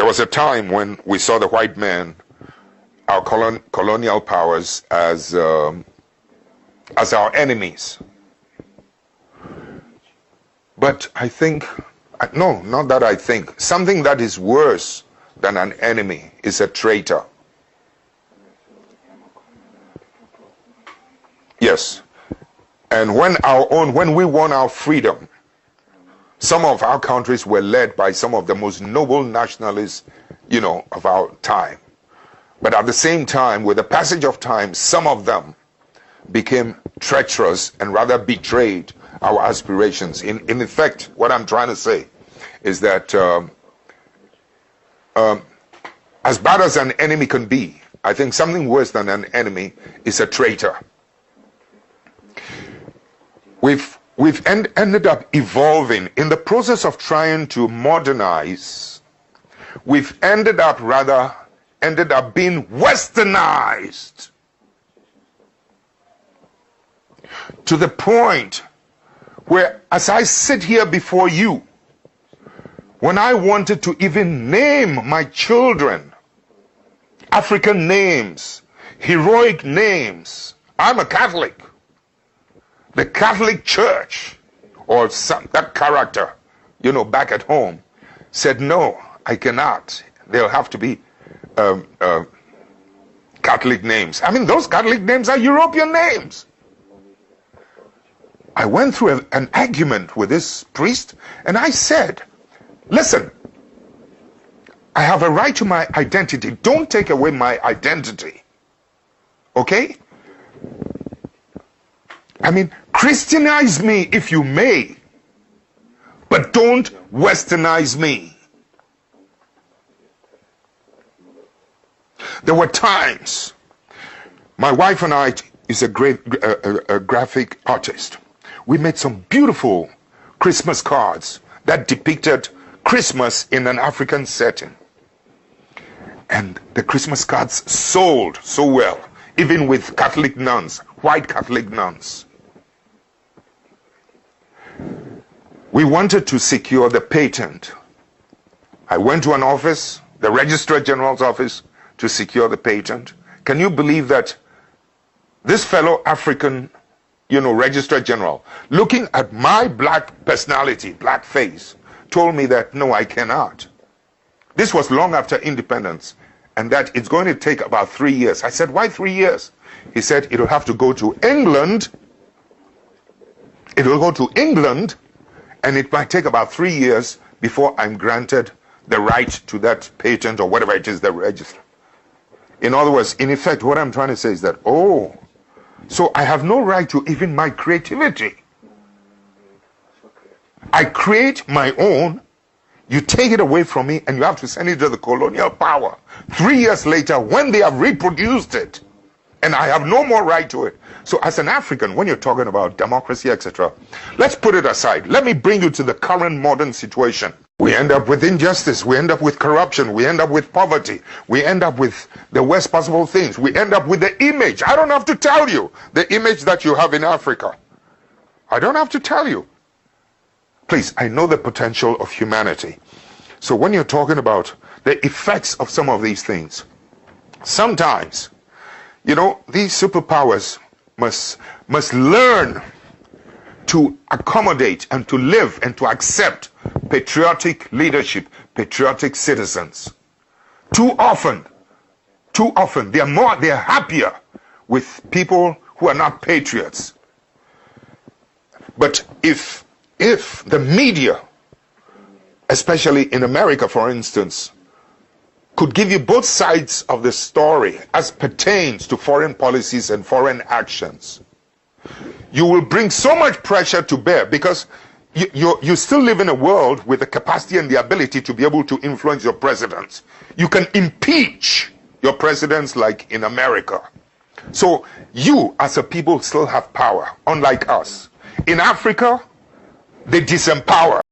was a time when we saw the white man, our colonial powers, as our enemies. But I think, no, not that I think, something that is worse than an enemy is a traitor. Yes. And when we won our freedom, some of our countries were led by some of the most noble nationalists, of our time. But at the same time, with the passage of time, some of them became treacherous and rather betrayed our aspirations. In effect, what I'm trying to say is that as bad as an enemy can be, I think something worse than an enemy is a traitor. We've ended up evolving in the process of trying to modernize. We've ended up being westernized to the point where, as I sit here before you, when I wanted to even name my children African names, heroic names, I'm a Catholic. The Catholic Church, or that character, back at home, said, no, I cannot. They'll have to be Catholic names. I mean, those Catholic names are European names. I went through an argument with this priest, and I said, listen, I have a right to my identity. Don't take away my identity. Okay? I mean, Christianize me if you may, but don't westernize me. There were times, my wife and I is a great graphic artist. We made some beautiful Christmas cards that depicted Christmas in an African setting. And the Christmas cards sold so well, even with Catholic nuns, white Catholic nuns. We wanted to secure the patent. I went to an office, the Registrar General's office, to secure the patent. Can you believe that this fellow African, Registrar General, looking at my black personality, black face, told me that, no, I cannot. This was long after independence, and that it's going to take about 3 years. I said, why 3 years? He said, it'll have to go to England. It will go to England, and it might take about 3 years before I'm granted the right to that patent or whatever it is that register. In other words, in effect, what I'm trying to say is that, so I have no right to even my creativity. I create my own, you take it away from me, and you have to send it to the colonial power. 3 years later, when they have reproduced it, and I have no more right to it. So as an African, when you're talking about democracy, etc., let's put it aside. Let me bring you to the current modern situation. We end up with injustice. We end up with corruption. We end up with poverty. We end up with the worst possible things. We end up with the image. I don't have to tell you the image that you have in Africa. I don't have to tell you. Please, I know the potential of humanity. So when you're talking about the effects of some of these things, sometimes, these superpowers must learn to accommodate and to live and to accept patriotic leadership, patriotic citizens. Too often, they're happier with people who are not patriots. But if the media, especially in America, for instance, could give you both sides of the story as pertains to foreign policies and foreign actions, you will bring so much pressure to bear, because you still live in a world with the capacity and the ability to be able to influence your presidents. You can impeach your presidents like in America. So you as a people still have power, unlike us. In Africa, they disempower.